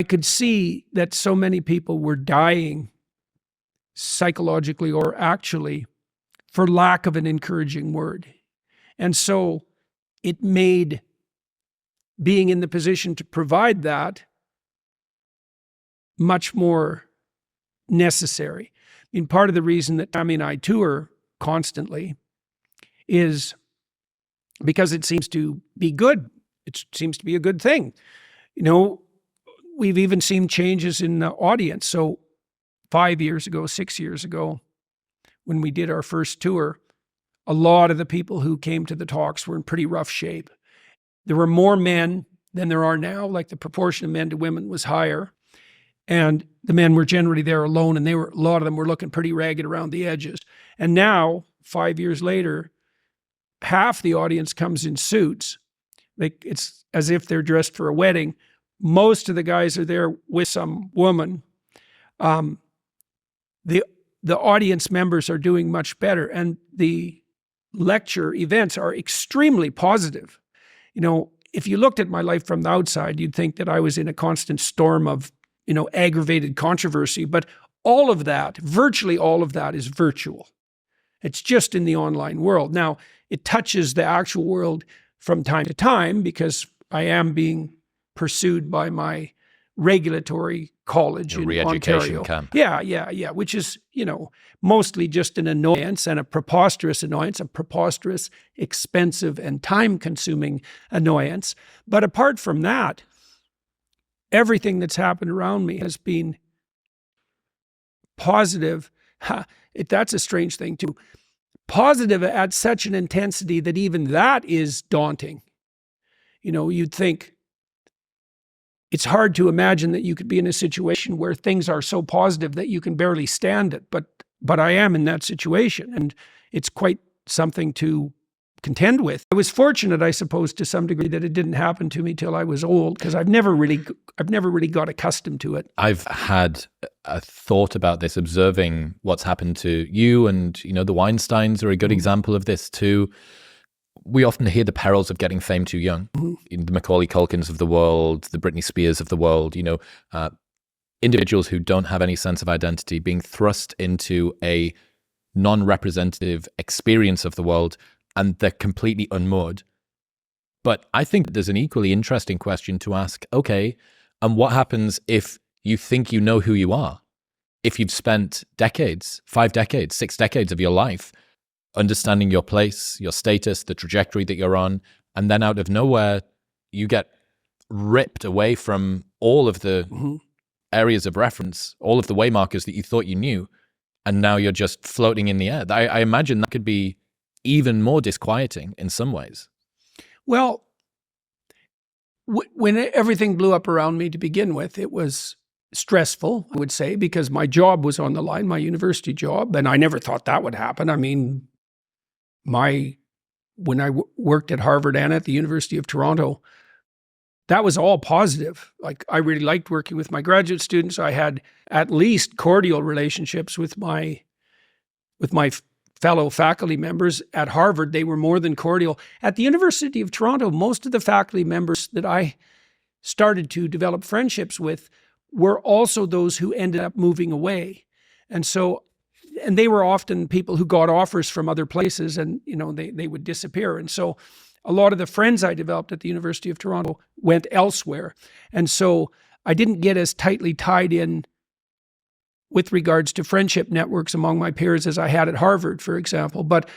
could see that so many people were dying psychologically or actually for lack of an encouraging word. And so it made being in the position to provide that much more necessary. I mean, part of the reason that Tammy and I tour constantly is because it seems to be good. It seems to be a good thing. You know, we've even seen changes in the audience. So 5 years ago, 6 years ago, when we did our first tour, a lot of the people who came to the talks were in pretty rough shape. There were more men than there are now, like the proportion of men to women was higher. And the men were generally there alone, and a lot of them were looking pretty ragged around the edges. And now, 5 years later, half the audience comes in suits. Like it's as if they're dressed for a wedding. Most of the guys are there with some woman. The audience members are doing much better, and the lecture events are extremely positive. You know, if you looked at my life from the outside, you'd think that I was in a constant storm of, you know, aggravated controversy, but all of that, virtually all of that is virtual. It's just in the online world. Now, it touches the actual world from time to time because I am being pursued by my regulatory college in Ontario. Camp. Yeah, which is, you know, mostly just an annoyance and a preposterous annoyance, a preposterous, expensive, and time-consuming annoyance. But apart from that, everything that's happened around me has been positive. That's a strange thing too. Positive at such an intensity that even that is daunting. You know, you'd think it's hard to imagine that you could be in a situation where things are so positive that you can barely stand it. But I am in that situation, and it's quite something to contend with. I was fortunate, I suppose, to some degree that it didn't happen to me till I was old, because I've never really got accustomed to it. I've had a thought about this, observing what's happened to you, and, you know, the Weinsteins are a good example of this too. We often hear the perils of getting fame too young. The Macaulay Culkins of the world, the Britney Spears of the world, you know, individuals who don't have any sense of identity being thrust into a non-representative experience of the world, and they're completely unmoored. But I think there's an equally interesting question to ask, okay, and what happens if you think you know who you are? If you've spent decades, 5 decades, 6 decades of your life understanding your place, your status, the trajectory that you're on, and then out of nowhere, you get ripped away from all of the areas of reference, all of the way markers that you thought you knew, and now you're just floating in the air. I imagine that could be even more disquieting in some ways. Well, when everything blew up around me to begin with, it was stressful, I would say, because my job was on the line, my university job, and I never thought that would happen. I mean, when I worked at Harvard and at the University of Toronto, that was all positive. Like, I really liked working with my graduate students. I had at least cordial relationships with my fellow faculty members. At Harvard, they were more than cordial. At the University of Toronto, most of the faculty members that I started to develop friendships with were also those who ended up moving away. And they were often people who got offers from other places, and, you know, they would disappear. And so a lot of the friends I developed at the University of Toronto went elsewhere. And so I didn't get as tightly tied in with regards to friendship networks among my peers as I had at Harvard, for example. But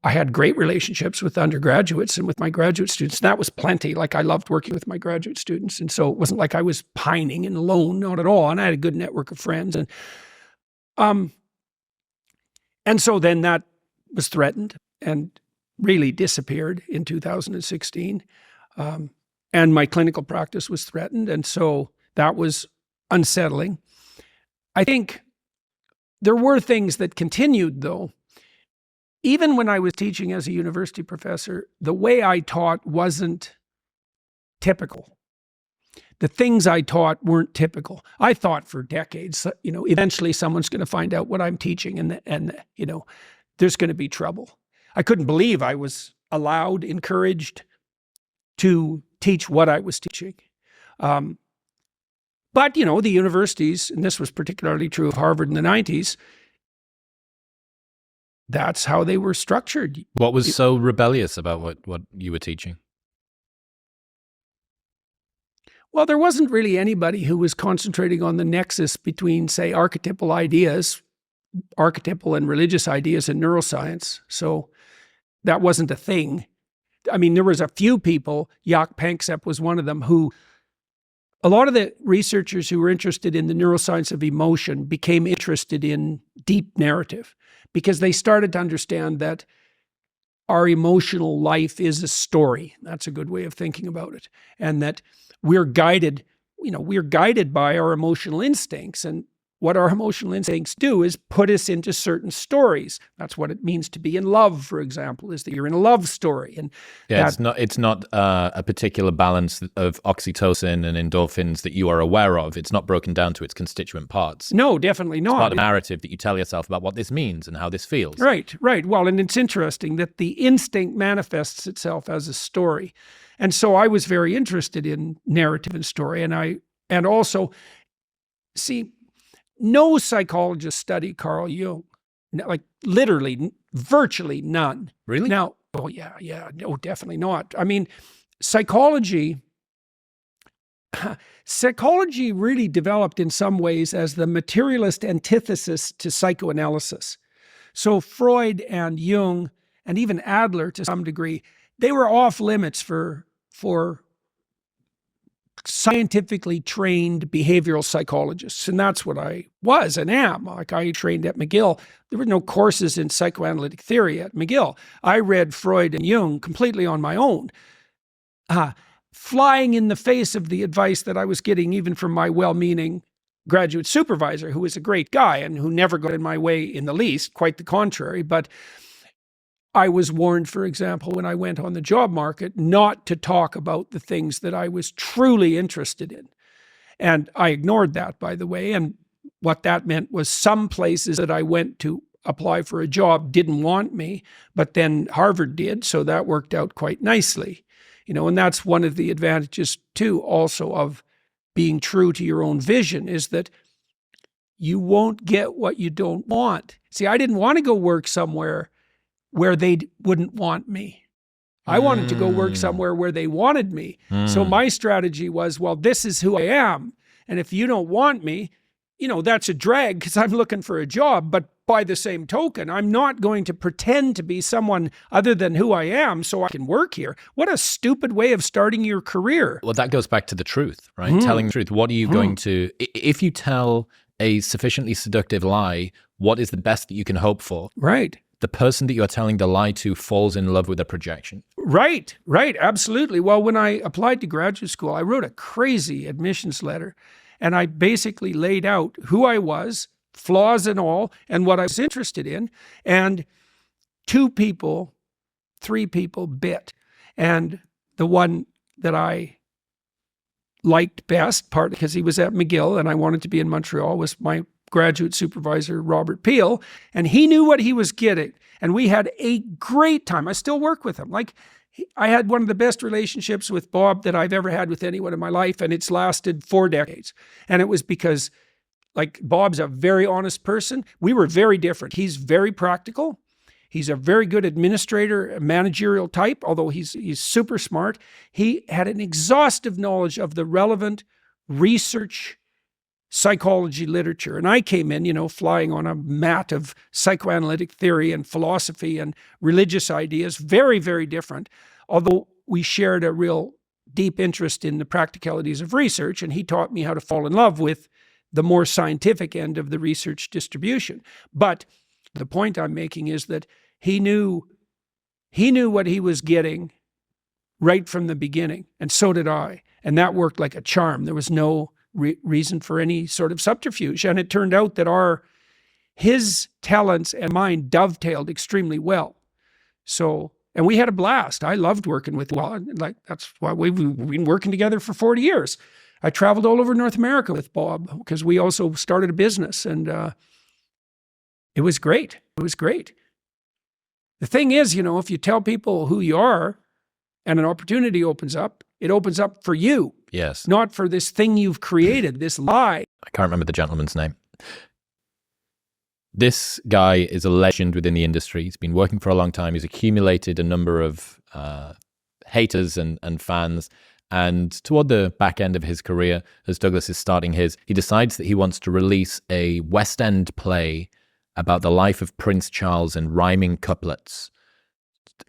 I had great relationships with undergraduates and with my graduate students. That was plenty. Like, I loved working with my graduate students. And so it wasn't like I was pining and alone, not at all. And I had a good network of friends. And so then that was threatened and really disappeared in 2016. And my clinical practice was threatened. And so that was unsettling. I think there were things that continued, though. Even when I was teaching as a university professor, the way I taught wasn't typical. The things I taught weren't typical. I thought for decades, you know, eventually someone's going to find out what I'm teaching, and you know, there's going to be trouble. I couldn't believe I was allowed, encouraged to teach what I was teaching. But, you know, the universities, and this was particularly true of Harvard in the 90s, that's how they were structured. What was so rebellious about what you were teaching? Well, there wasn't really anybody who was concentrating on the nexus between, say, archetypal and religious ideas in neuroscience. So that wasn't a thing. I mean, there was a few people, Jaak Panksepp was one of them, who a lot of the researchers who were interested in the neuroscience of emotion became interested in deep narrative because they started to understand that our emotional life is a story. That's a good way of thinking about it. And that we're guided by our emotional instincts. And what our emotional instincts do is put us into certain stories. That's what it means to be in love, for example, is that you're in a love story. And yeah, it's not a particular balance of oxytocin and endorphins that you are aware of. It's not broken down to its constituent parts. No, definitely not. It's not a narrative that you tell yourself about what this means and how this feels. Right. Well, and it's interesting that the instinct manifests itself as a story. And so I was very interested in narrative and story. And also, see, no psychologist studied Carl Jung, like literally, virtually none. Really? Now, oh yeah, no, definitely not. I mean, psychology really developed in some ways as the materialist antithesis to psychoanalysis. So Freud and Jung, and even Adler to some degree, they were off limits for scientifically trained behavioral psychologists. And that's what I was and am. Like, I trained at McGill. There were no courses in psychoanalytic theory at McGill. I read Freud and Jung completely on my own, flying in the face of the advice that I was getting even from my well-meaning graduate supervisor, who was a great guy and who never got in my way in the least, quite the contrary. But I was warned, for example, when I went on the job market, not to talk about the things that I was truly interested in. And I ignored that, by the way. And what that meant was some places that I went to apply for a job didn't want me, but then Harvard did. So that worked out quite nicely. You know, and that's one of the advantages, too, also of being true to your own vision, is that you won't get what you don't want. See, I didn't want to go work somewhere where they wouldn't want me. I wanted to go work somewhere where they wanted me. So my strategy was, well, this is who I am. And if you don't want me, you know, that's a drag because I'm looking for a job. But by the same token, I'm not going to pretend to be someone other than who I am so I can work here. What a stupid way of starting your career. Well, that goes back to the truth, right? Telling the truth. What are you going to, if you tell a sufficiently seductive lie, what is the best that you can hope for? Right. The person that you're telling the lie to falls in love with the projection. Right, absolutely. Well, when I applied to graduate school, I wrote a crazy admissions letter, and I basically laid out who I was, flaws and all, and what I was interested in, and 3 people bit. And the one that I liked best, partly because he was at McGill and I wanted to be in Montreal, was my graduate supervisor, Robert Peel, and he knew what he was getting. And we had a great time. I still work with him. Like, I had one of the best relationships with Bob that I've ever had with anyone in my life, and it's lasted 4 decades. And it was because, like, Bob's a very honest person. We were very different. He's very practical. He's a very good administrator, a managerial type, although he's super smart. He had an exhaustive knowledge of the relevant research psychology literature. And I came in, you know, flying on a mat of psychoanalytic theory and philosophy and religious ideas, very, very different, although we shared a real deep interest in the practicalities of research, and he taught me how to fall in love with the more scientific end of the research distribution. But the point I'm making is that he knew what he was getting right from the beginning, and so did I. And that worked like a charm. There was no reason for any sort of subterfuge. And it turned out that his talents and mine dovetailed extremely well. So, and we had a blast. I loved working with, that's why we've been working together for 40 years. I traveled all over North America with Bob because we also started a business, and it was great. It was great. The thing is, you know, if you tell people who you are and an opportunity opens up, It opens up for you, Yes. not for this thing you've created, this lie. I can't remember the gentleman's name. This guy is a legend within the industry. He's been working for a long time. He's accumulated a number of haters and fans. And toward the back end of his career, as Douglas is starting his, he decides that he wants to release a West End play about the life of Prince Charles in rhyming couplets.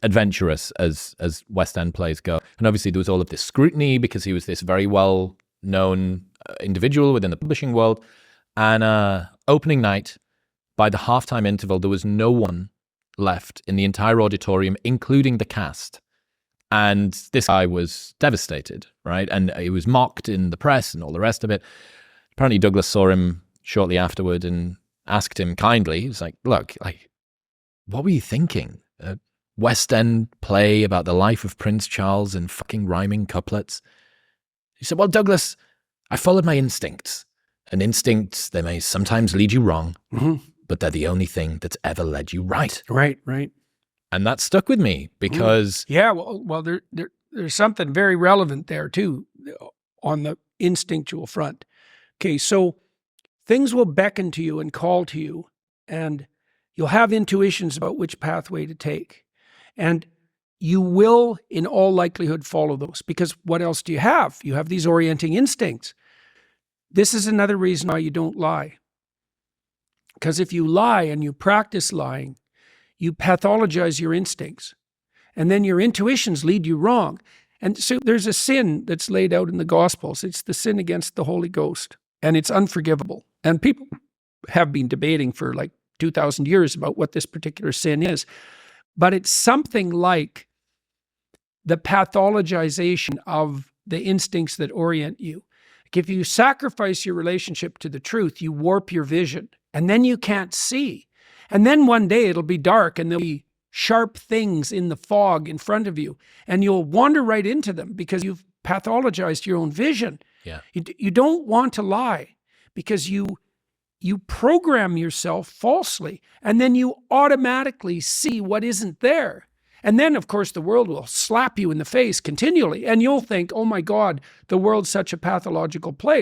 Adventurous as West End plays go. And obviously there was all of this scrutiny because he was this very well-known individual within the publishing world. And opening night, by the halftime interval, there was no one left in the entire auditorium, including the cast. And this guy was devastated, right? And he was mocked in the press and all the rest of it. Apparently Douglas saw him shortly afterward and asked him kindly, he was like, look, like, what were you thinking? A West End play about the life of Prince Charles in fucking rhyming couplets? He said, well, Douglas, I followed my instincts. And instincts, they may sometimes lead you wrong, but they're the only thing that's ever led you right. Right. And that stuck with me because... Yeah, well, there's something very relevant there too on the instinctual front. Okay, so things will beckon to you and call to you, and you'll have intuitions about which pathway to take. And you will, in all likelihood, follow those, because what else do you have? You have these orienting instincts. This is another reason why you don't lie. Because if you lie and you practice lying, you pathologize your instincts, and then your intuitions lead you wrong. And so there's a sin that's laid out in the Gospels. It's the sin against the Holy Ghost, and it's unforgivable. And people have been debating for like 2,000 years about what this particular sin is. But it's something like the pathologization of the instincts that orient you. Like if you sacrifice your relationship to the truth, you warp your vision, and then you can't see. And then one day it'll be dark and there'll be sharp things in the fog in front of you, and you'll wander right into them because you've pathologized your own vision. Yeah. You don't want to lie because you program yourself falsely, and then you automatically see what isn't there. And then, of course, the world will slap you in the face continually, and you'll think, oh my God, the world's such a pathological place.